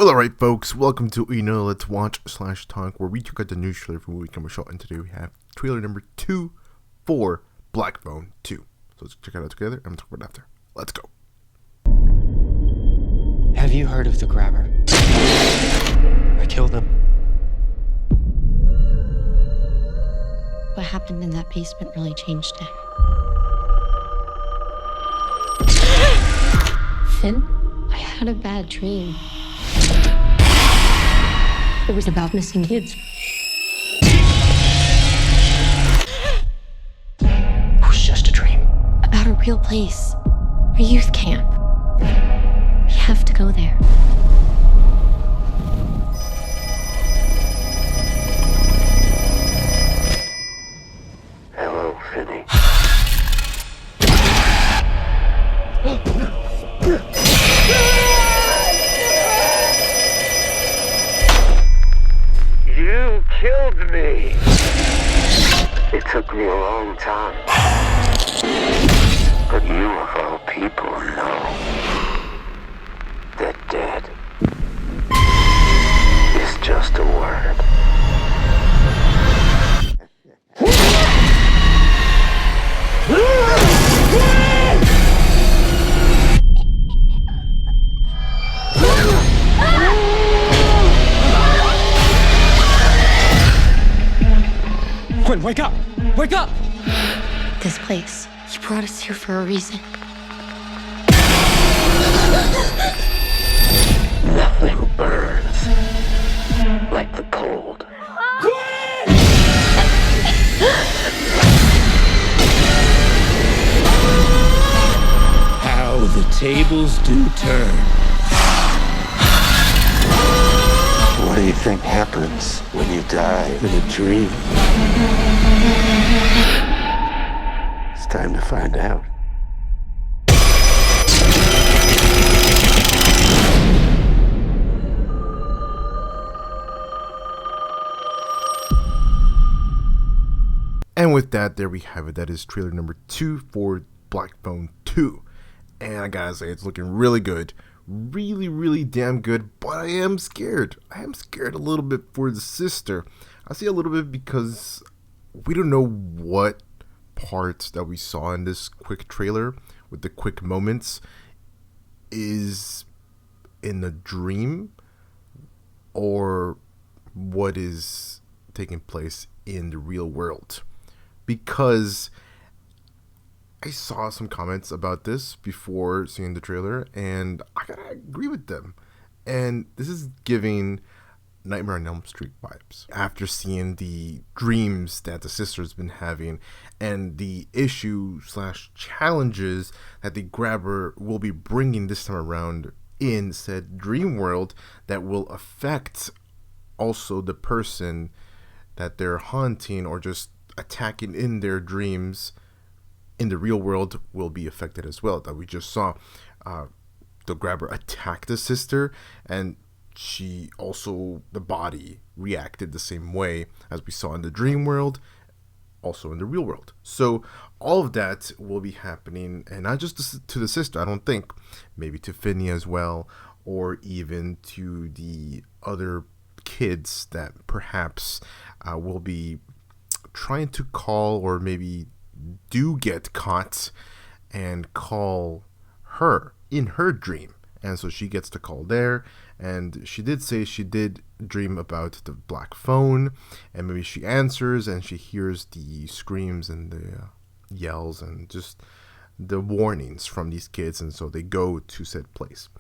Well, alright folks, welcome to Let's Watch / Talk, where we took out the news trailer for movie Come Show, and today we have trailer number 2 for Black Phone 2. So let's check it out together, and we'll talk about it after. Let's go. Have you heard of the grabber? I killed him. What happened in that basement really changed it. Finn, I had a bad dream. It was about missing kids. It was just a dream. About a real place. A youth camp. We have to go there. Hello, Finny. You killed me. It took me a long time. But you, of all people, know that dead is just a word. Quinn, wake up! Wake up! This place. He brought us here for a reason. Nothing burns like the cold. How the tables do turn. What do you think happens when you die in a dream? It's time to find out. And with that, there we have it. That is trailer number 2 for Black Phone 2. And I gotta say, it's looking really good. Really damn good, but I am scared. I am scared a little bit for the sister. I say a little bit because we don't know what parts that we saw in this quick trailer with the quick moments is in the dream or what is taking place in the real world. Because I saw some comments about this before seeing the trailer, and I gotta agree with them. And this is giving Nightmare on Elm Street vibes. After seeing the dreams that the sister's been having and the issue / challenges that the grabber will be bringing this time around in said dream world that will affect also the person that they're haunting or just attacking in their dreams in the real world will be affected as well. That we just saw the grabber attack the sister, and she also, the body reacted the same way as we saw in the dream world, also in the real world. So all of that will be happening, and not just to the sister, I don't think, maybe to Finney as well, or even to the other kids that perhaps will be trying to call or maybe do get caught and call her in her dream. And so she gets the call there, and she did say she did dream about the black phone, and maybe she answers and she hears the screams and the yells and just the warnings from these kids, and so they go to said place.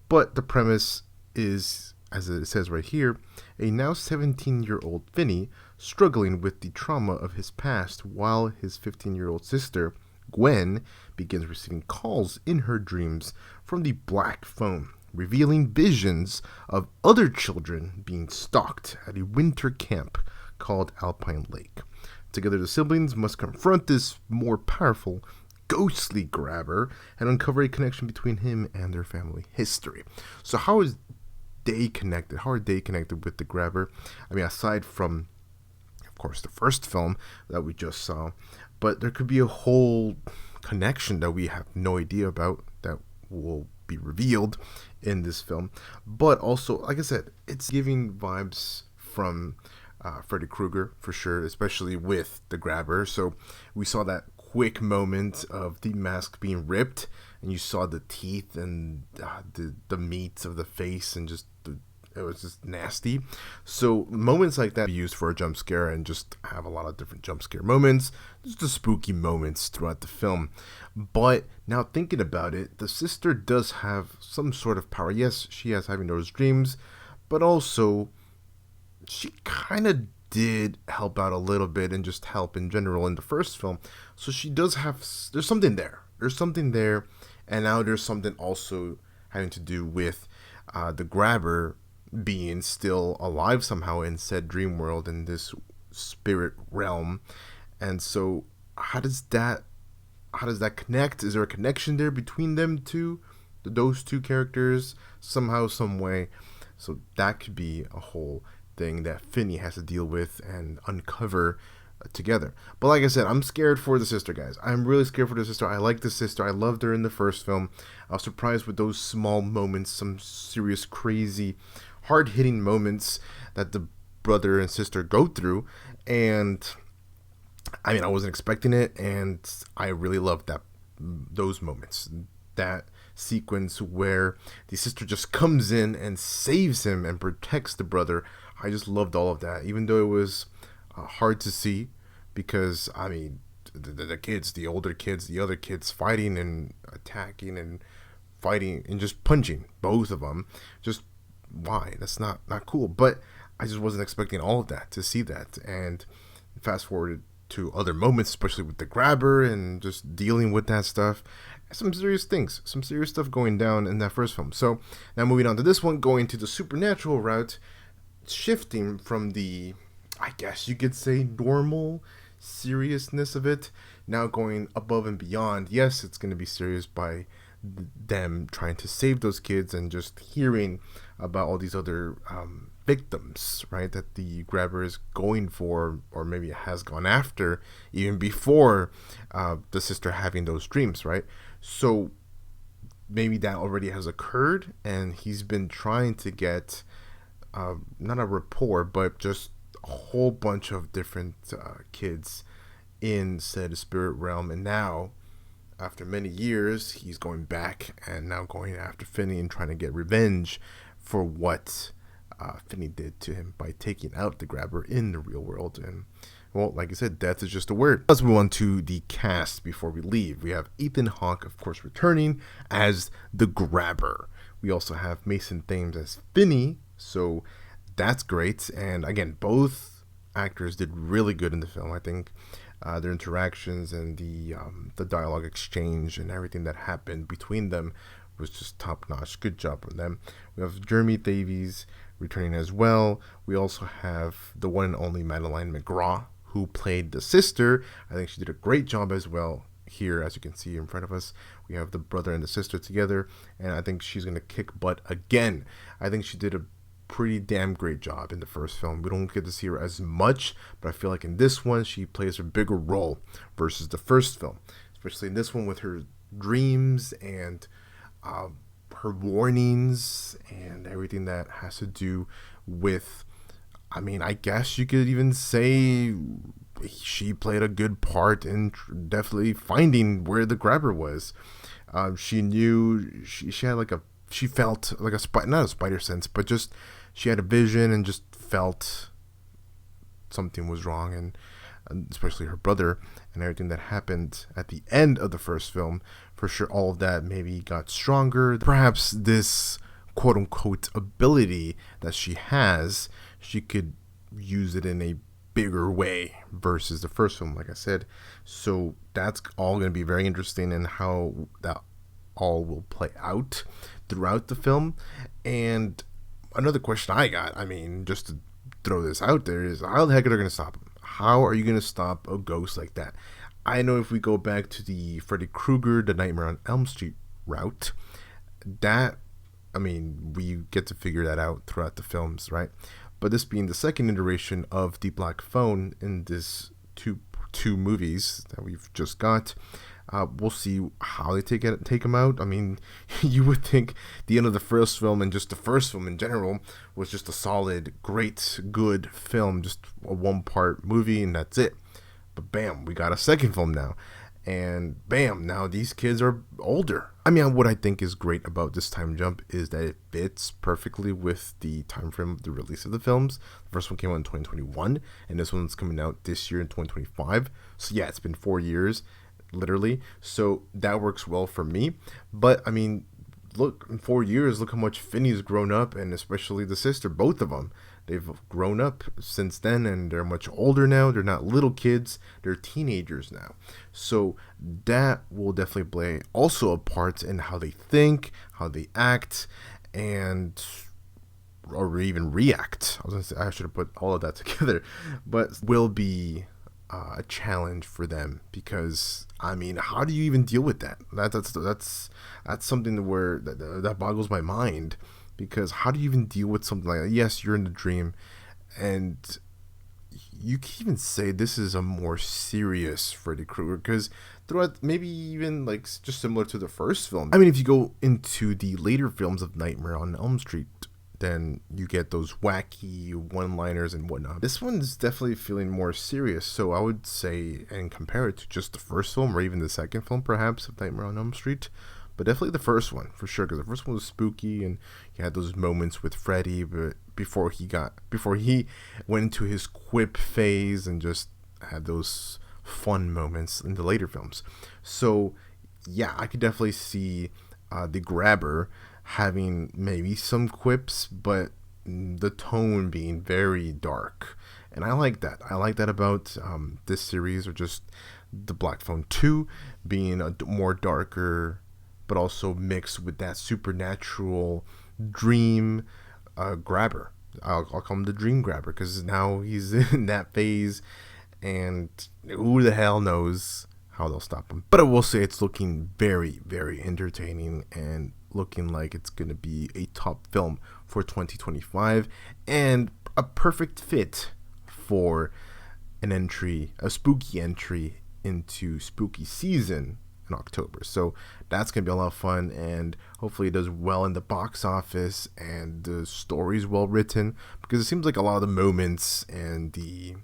But the premise is, as it says right here, a now 17-year-old Finney struggling with the trauma of his past while his 15-year-old sister, Gwen, begins receiving calls in her dreams from the black phone, revealing visions of other children being stalked at a winter camp called Alpine Lake. Together, the siblings must confront this more powerful, ghostly grabber and uncover a connection between him and their family history. So how is they connected? How are they connected with the grabber? I mean, aside from, of course, the first film that we just saw, but there could be a whole connection that we have no idea about that will be revealed in this film. But also, like I said, it's giving vibes from Freddy Krueger for sure, especially with the grabber. So we saw that quick moment of the mask being ripped, and you saw the teeth and the meat of the face, and just it was just nasty. So moments like that be used for a jump scare, and just have a lot of different jump scare moments, just the spooky moments throughout the film. But now thinking about it, the sister does have some sort of power. Yes, she has having those dreams, but also she kind of did help out a little bit and just help in general in the first film. So she does have, there's something there. There's something there. And now there's something also having to do with the grabber being still alive somehow in said dream world, in this spirit realm. And so how does that connect? Is there a connection there between them two, those two characters, somehow, some way? So that could be a whole thing that Finney has to deal with and uncover together. But like I said, I'm scared for the sister, guys. I'm really scared for the sister. I like the sister. I loved her in the first film. I was surprised with those small moments, some serious, crazy, hard-hitting moments that the brother and sister go through. And I mean, I wasn't expecting it, and I really loved those moments. That sequence where the sister just comes in and saves him and protects the brother. I just loved all of that, even though it was hard to see, because I mean, the kids, the older kids, the other kids fighting and attacking and fighting and just punching both of them. Just why? That's not cool. But I just wasn't expecting all of that, to see that. And fast forwarded to other moments, especially with the grabber and just dealing with that stuff. Some serious things, some serious stuff going down in that first film. So now moving on to this one, going to the supernatural route, shifting from the, I guess you could say, normal seriousness of it, now going above and beyond. Yes, it's going to be serious by them trying to save those kids, and just hearing about all these other victims, right, that the grabber is going for, or maybe has gone after, even before the sister having those dreams, right? So maybe that already has occurred, and he's been trying to get not a rapport, but just a whole bunch of different kids in said spirit realm. And now, after many years, he's going back and now going after Finney and trying to get revenge for what Finney did to him by taking out the grabber in the real world. And well, like I said, death is just a word. Let's move on to the cast before we leave. We have Ethan Hawke, of course, returning as the grabber. We also have Mason Thames as Finney, so that's great. And again, both actors did really good in the film. I think their interactions and the dialogue exchange and everything that happened between them was just top notch. Good job on them. We have Jeremy Davies returning as well. We also have the one and only Madeline McGraw, who played the sister. I think she did a great job as well. Here, as you can see in front of us, we have the brother and the sister together, and I think she's going to kick butt again. I think she did a pretty damn great job in the first film. We don't get to see her as much, but I feel like in this one she plays a bigger role versus the first film, especially in this one with her dreams and her warnings and everything that has to do with, I mean, I guess you could even say she played a good part in definitely finding where the grabber was. She knew, she had like she felt like not a spider sense, but just she had a vision and just felt something was wrong, and especially her brother and everything that happened at the end of the first film. For sure, all of that maybe got stronger. Perhaps this quote-unquote ability that she has, she could use it in a bigger way versus the first film, like I said. So that's all going to be very interesting, in how that all will play out throughout the film. And another question I got, I mean, just to throw this out there, is how the heck are they going to stop him? How are you going to stop a ghost like that? I know if we go back to the Freddy Krueger, the Nightmare on Elm Street route, that, I mean, we get to figure that out throughout the films, right? But this being the second iteration of the Black Phone in this two movies that we've just got, We'll see how they take them out. I mean, you would think the end of the first film and just the first film in general was just a solid, great, good film, just a one-part movie, and that's it. But bam, we got a second film now. And bam, now these kids are older. I mean, what I think is great about this time jump is that it fits perfectly with the time frame of the release of the films. The first one came out in 2021, and this one's coming out this year in 2025. So yeah, it's been 4 years, literally. So that works well for me. But I mean, look, in 4 years, look how much Finney's grown up, and especially the sister, both of them. They've grown up since then, and they're much older now. They're not little kids. They're teenagers now. So that will definitely play also a part in how they think, how they act, and or even react. I was gonna say, I should have put all of that together, but will be a challenge for them, because I mean, how do you even deal with that? That's something where that boggles my mind. Because how do you even deal with something like that? Yes, you're in the dream, and you can even say this is a more serious Freddy Krueger, because throughout, maybe even like just similar to the first film. I mean, if you go into the later films of Nightmare on Elm Street, then you get those wacky one-liners and whatnot. This one's definitely feeling more serious, so I would say, and compare it to just the first film, or even the second film, perhaps, of Nightmare on Elm Street. But definitely the first one, for sure, because the first one was spooky, and you had those moments with Freddy, but before he went into his quip phase and just had those fun moments in the later films. So, yeah, I could definitely see the Grabber having maybe some quips, but the tone being very dark. And I like that. I like that about this series, or just the Black Phone 2 being a more darker, but also mixed with that supernatural dream grabber. I'll call him the dream grabber, because now he's in that phase, and who the hell knows how they'll stop him. But I will say it's looking very, very entertaining, and looking like it's going to be a top film for 2025, and a perfect fit for a spooky entry into spooky season in October. So that's gonna be a lot of fun, and hopefully it does well in the box office, and the story's well written, because it seems like a lot of the moments and the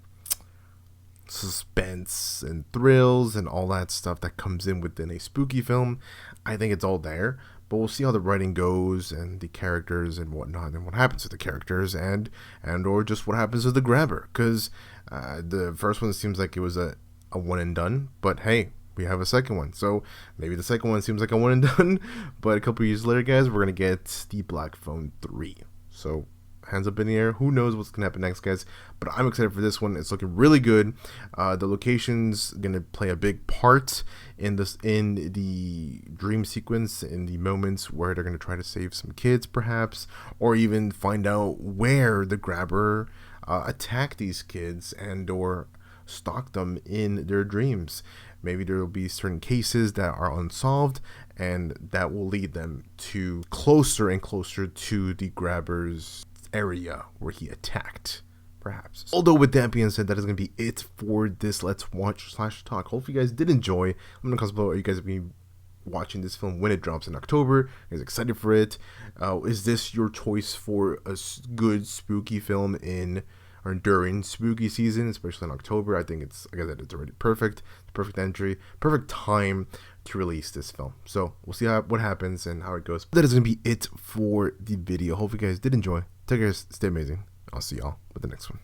suspense and thrills and all that stuff that comes in within a spooky film, I think it's all there. But we'll see how the writing goes, and the characters and whatnot, and what happens to the characters, and or just what happens to the grabber, because the first one seems like it was a one and done, but hey, we have a second one, so maybe the second one seems like a one and done, but a couple years later, guys, we're gonna get the Black Phone 3. So hands up in the air, who knows what's gonna happen next, guys, but I'm excited for this one. It's looking really good. The location's gonna play a big part in the dream sequence, in the moments where they're gonna try to save some kids, perhaps, or even find out where the grabber attacked these kids and or stalk them in their dreams. Maybe there will be certain cases that are unsolved, and that will lead them to closer and closer to the grabber's area where he attacked, perhaps. Although with that being said, that is going to be it for this Let's Watch / Talk. Hopefully you guys did enjoy. I'm going to comment below, are you guys going to be watching this film when it drops in October? Are you guys excited for it? Is this your choice for a good spooky film or during spooky season, especially in October? I think it's, like I said, it's already perfect. Perfect entry, perfect time to release this film. So we'll see what happens and how it goes. That is going to be it for the video. Hope you guys did enjoy. Take care, stay amazing. I'll see y'all with the next one.